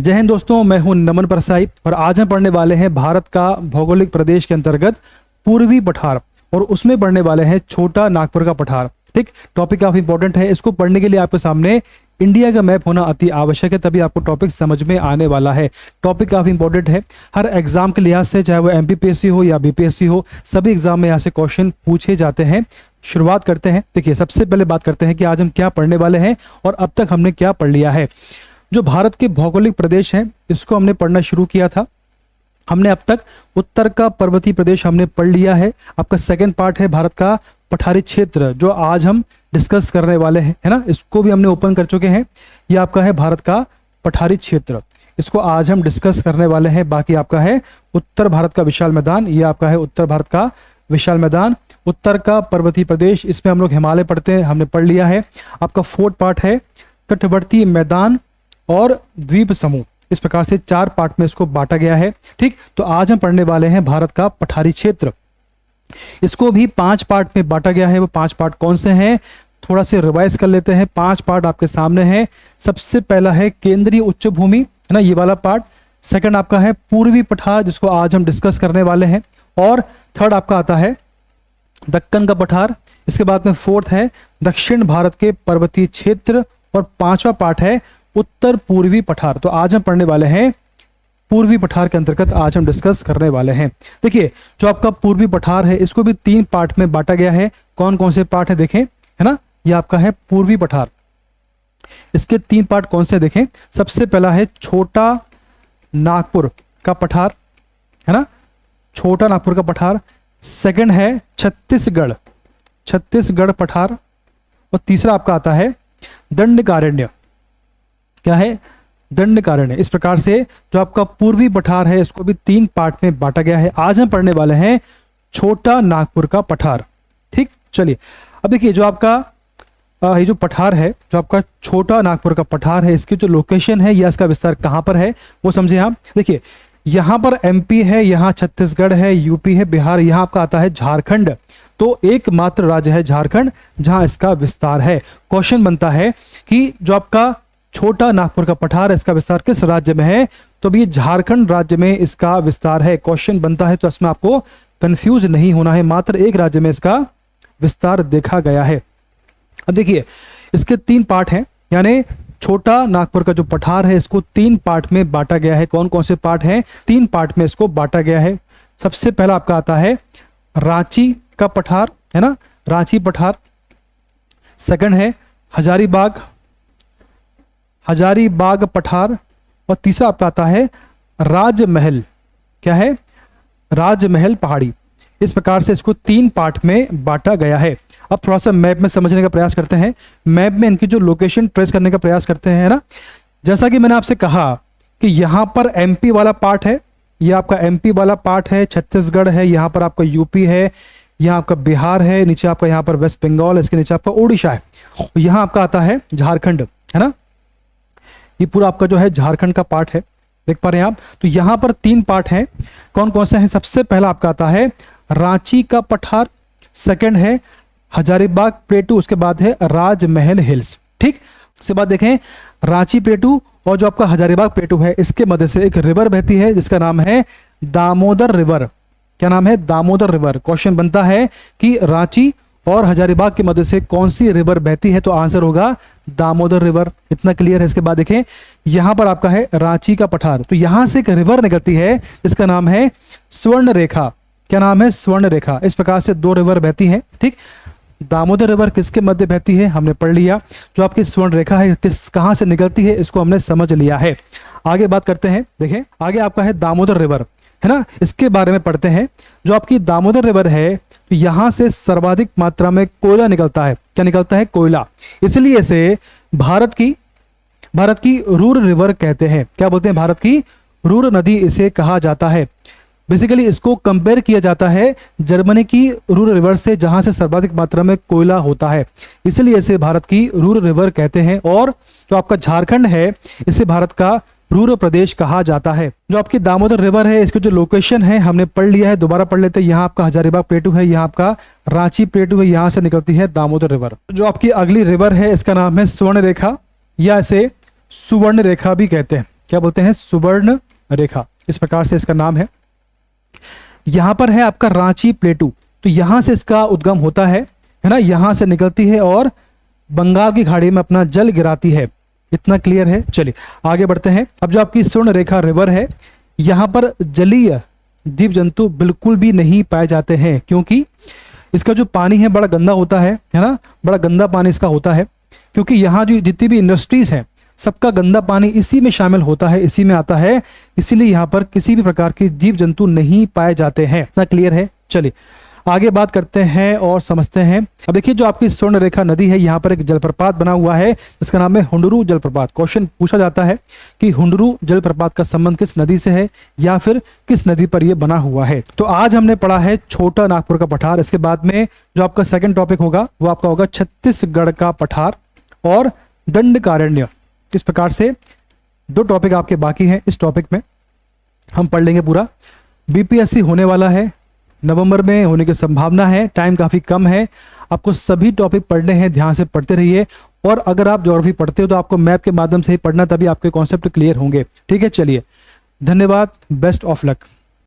जय हिंद दोस्तों, मैं हूं नमन परसाई और आज हम पढ़ने वाले हैं भारत का भौगोलिक प्रदेश के अंतर्गत पूर्वी पठार और उसमें पढ़ने वाले हैं छोटा नागपुर का पठार। ठीक, टॉपिक काफी इंपॉर्टेंट है। इसको पढ़ने के लिए आपके सामने इंडिया का मैप होना अति आवश्यक है, तभी आपको टॉपिक समझ में आने वाला है। टॉपिक काफी इंपॉर्टेंट है हर एग्जाम के लिहाज से, चाहे वो एमपीपीएससी हो या बीपीएससी हो, सभी एग्जाम में यहाँ से क्वेश्चन पूछे जाते हैं। शुरुआत करते हैं। देखिए, सबसे पहले बात करते हैं कि आज हम क्या पढ़ने वाले हैं और अब तक हमने क्या पढ़ लिया है। जो भारत के भौगोलिक प्रदेश हैं, इसको हमने पढ़ना शुरू किया था। हमने अब तक उत्तर का पर्वतीय प्रदेश हमने पढ़ लिया है। आपका सेकंड पार्ट है भारत का पठारी क्षेत्र, जो आज हम डिस्कस करने वाले हैं, है ना। इसको भी हमने ओपन कर चुके हैं। ये आपका है भारत का पठारी क्षेत्र, इसको आज हम डिस्कस करने वाले हैं। बाकी आपका है उत्तर भारत का विशाल मैदान, ये आपका है उत्तर भारत का विशाल मैदान। उत्तर का पर्वतीय प्रदेश, इसमें हम लोग हिमालय पढ़ते हैं, हमने पढ़ लिया है। आपका फोर्थ पार्ट है तटवर्ती मैदान और द्वीप समूह। इस प्रकार से 4 पार्ट में इसको बांटा गया है। ठीक, तो आज हम पढ़ने वाले हैं भारत का पठारी क्षेत्र। इसको भी 5 पार्ट में बांटा गया है। वो 5 पार्ट कौन से हैं, थोड़ा से रिवाइज कर लेते हैं। 5 पार्ट आपके सामने हैं। सबसे पहला है केंद्रीय उच्च भूमि, है ना, ये वाला पार्ट। सेकंड आपका है पूर्वी पठार, जिसको आज हम डिस्कस करने वाले हैं। और थर्ड आपका आता है दक्कन का पठार। इसके बाद में फोर्थ है दक्षिण भारत के पर्वतीय क्षेत्र और 5वां पार्ट है उत्तर पूर्वी पठार। तो आज हम पढ़ने वाले हैं पूर्वी पठार के अंतर्गत, आज हम डिस्कस करने वाले हैं। देखिए, जो आपका पूर्वी पठार है, इसको भी 3 पार्ट में बांटा गया है। कौन कौन से पार्ट है देखें, है ना। ये आपका है पूर्वी पठार, इसके 3 पार्ट कौन से देखें। सबसे पहला है छोटा नागपुर का पठार, है ना, छोटा नागपुर का पठार। सेकंड है छत्तीसगढ़ पठार और तीसरा आपका आता है दंडकारण्य। क्या है, दंडकारण्य। इस प्रकार से जो आपका पूर्वी पठार है, इसको भी 3 पार्ट में बांटा गया है। आज हम पढ़ने वाले हैं छोटा नागपुर का पठार। ठीक, चलिए अब देखिए, जो आपका ये जो पठार है, जो आपका छोटा नागपुर का पठार है, इसकी जो लोकेशन है या इसका विस्तार कहां पर है वो समझे आप। देखिए, यहां पर एमपी है, यहां छत्तीसगढ़ है, यूपी है, बिहार, यहां आपका आता है झारखंड। तो एकमात्र राज्य है झारखंड जहां इसका विस्तार है। क्वेश्चन बनता है कि जो आपका छोटा नागपुर का पठार है, इसका विस्तार किस राज्य में है, तो अभी झारखंड राज्य में इसका विस्तार है। क्वेश्चन बनता है, तो इसमें आपको कंफ्यूज नहीं होना है, मात्र एक राज्य में इसका विस्तार देखा गया है। अब देखिए, इसके 3 पार्ट हैं, यानी छोटा नागपुर का जो पठार है, इसको 3 पार्ट में बांटा गया है। कौन कौन से पार्ट हैं, 3 पार्ट में इसको बांटा गया है। सबसे पहला आपका आता है रांची का पठार, है ना, रांची पठार। सेकंड है हजारीबाग पठार और तीसरा आपका आता है राजमहल। क्या है, राजमहल पहाड़ी। इस प्रकार से इसको 3 पार्ट में बांटा गया है। अब थोड़ा सा मैप में समझने का प्रयास करते हैं, मैप में इनकी जो लोकेशन ट्रेस करने का प्रयास करते हैं, है ना। जैसा कि मैंने आपसे कहा कि यहां पर एमपी वाला पार्ट है, यह आपका एमपी वाला पार्ट है, छत्तीसगढ़ है, यहां पर आपका यूपी है, यहाँ आपका बिहार है, नीचे आपका यहाँ पर वेस्ट बंगाल, इसके नीचे आपका उड़ीसा है, यहाँ आपका आता है झारखंड, है ना। ये पूरा आपका जो है झारखंड का पार्ट है, देख पा रहे हैं आप। तो यहाँ पर 3 पार्ट हैं। कौन कौन से हैं, सबसे पहला आपका आता है रांची का पठार, सेकंड है हजारीबाग प्लेटू, उसके बाद है राजमहल हिल्स। ठीक, उसके बाद देखें रांची प्लेटू और जो आपका हजारीबाग प्लेटू है, इसके मध्य से एक रिवर बहती है जिसका नाम है दामोदर रिवर। क्या नाम है, दामोदर रिवर। क्वेश्चन बनता है कि रांची और हजारीबाग के मध्य से कौन सी रिवर बहती है, तो आंसर होगा दामोदर रिवर। इतना क्लियर है। इसके बाद देखें, यहां पर आपका है रांची का पठार, तो यहां से एक रिवर निकलती है जिसका नाम है स्वर्ण रेखा। क्या नाम है, स्वर्ण रेखा। इस प्रकार से 2 रिवर बहती हैं। ठीक, दामोदर रिवर किसके मध्य बहती है हमने पढ़ लिया। जो आपकी स्वर्ण रेखा है कहां से निकलती है, इसको हमने समझ लिया है। आगे बात करते हैं। देखें, आगे आपका है दामोदर रिवर, है ना, इसके बारे में पढ़ते हैं। जो आपकी दामोदर रिवर है, तो यहां से सर्वाधिक मात्रा में कोयला निकलता है। क्या निकलता है, कोयला। इसलिए इसे भारत की रूर रिवर कहते हैं। क्या बोलते हैं, भारत की रूर नदी इसे कहा जाता है। बेसिकली इसको कंपेयर किया जाता है जर्मनी की रूर रिवर से, जहां से सर्वाधिक मात्रा में कोयला होता है, इसलिए इसे भारत की रूर रिवर कहते हैं। और जो आपका झारखंड है, इसे भारत का रूर प्रदेश कहा जाता है। जो आपकी दामोदर रिवर है, इसकी जो लोकेशन है हमने पढ़ लिया है, दोबारा पढ़ लेते हैं। यहाँ आपका हजारीबाग प्लेटू है, यहाँ आपका रांची प्लेटू है, यहाँ से निकलती है दामोदर रिवर। जो आपकी अगली रिवर है, इसका नाम है स्वर्ण रेखा या इसे सुवर्ण रेखा भी कहते हैं। क्या बोलते हैं, सुवर्ण रेखा, इस प्रकार से इसका नाम है। यहां पर है आपका रांची प्लेटू, तो यहां से इसका उद्गम होता है ना, यहां से निकलती है और बंगाल की खाड़ी में अपना जल गिराती है। इतना क्लियर है। चलिए आगे बढ़ते हैं। अब जो आपकी स्वर्ण रेखा रिवर है, यहां पर जलीय जीव जंतु बिल्कुल भी नहीं पाए जाते हैं, क्योंकि इसका जो पानी है बड़ा गंदा होता है ना, बड़ा गंदा पानी इसका होता है, क्योंकि यहाँ जो जितनी भी इंडस्ट्रीज हैं सबका गंदा पानी इसी में शामिल होता है, इसी में आता है, इसीलिए यहाँ पर किसी भी प्रकार के जीव जंतु नहीं पाए जाते हैं। इतना क्लियर है। चलिए आगे बात करते हैं और समझते हैं। अब देखिए जो आपकी स्वर्ण रेखा नदी है, यहाँ पर एक जलप्रपात बना हुआ है, इसका नाम है हुंडरू जलप्रपात। क्वेश्चन पूछा जाता है कि हुंडरू जलप्रपात का संबंध किस नदी से है या फिर किस नदी पर यह बना हुआ है। तो आज हमने पढ़ा है छोटा नागपुर का पठार। इसके बाद में जो आपका सेकंड टॉपिक होगा वो आपका होगा छत्तीसगढ़ का पठार और दंडकारण्य। इस प्रकार से 2 टॉपिक आपके बाकी हैं। इस टॉपिक में हम पढ़ लेंगे पूरा। बीपीएससी होने वाला है, नवंबर में होने की संभावना है, टाइम काफी कम है। आपको सभी टॉपिक पढ़ने हैं, ध्यान से पढ़ते रहिए। और अगर आप ज्योग्राफी पढ़ते हो तो आपको मैप के माध्यम से ही पढ़ना, तभी आपके कॉन्सेप्ट क्लियर होंगे। ठीक है, चलिए धन्यवाद, बेस्ट ऑफ लक।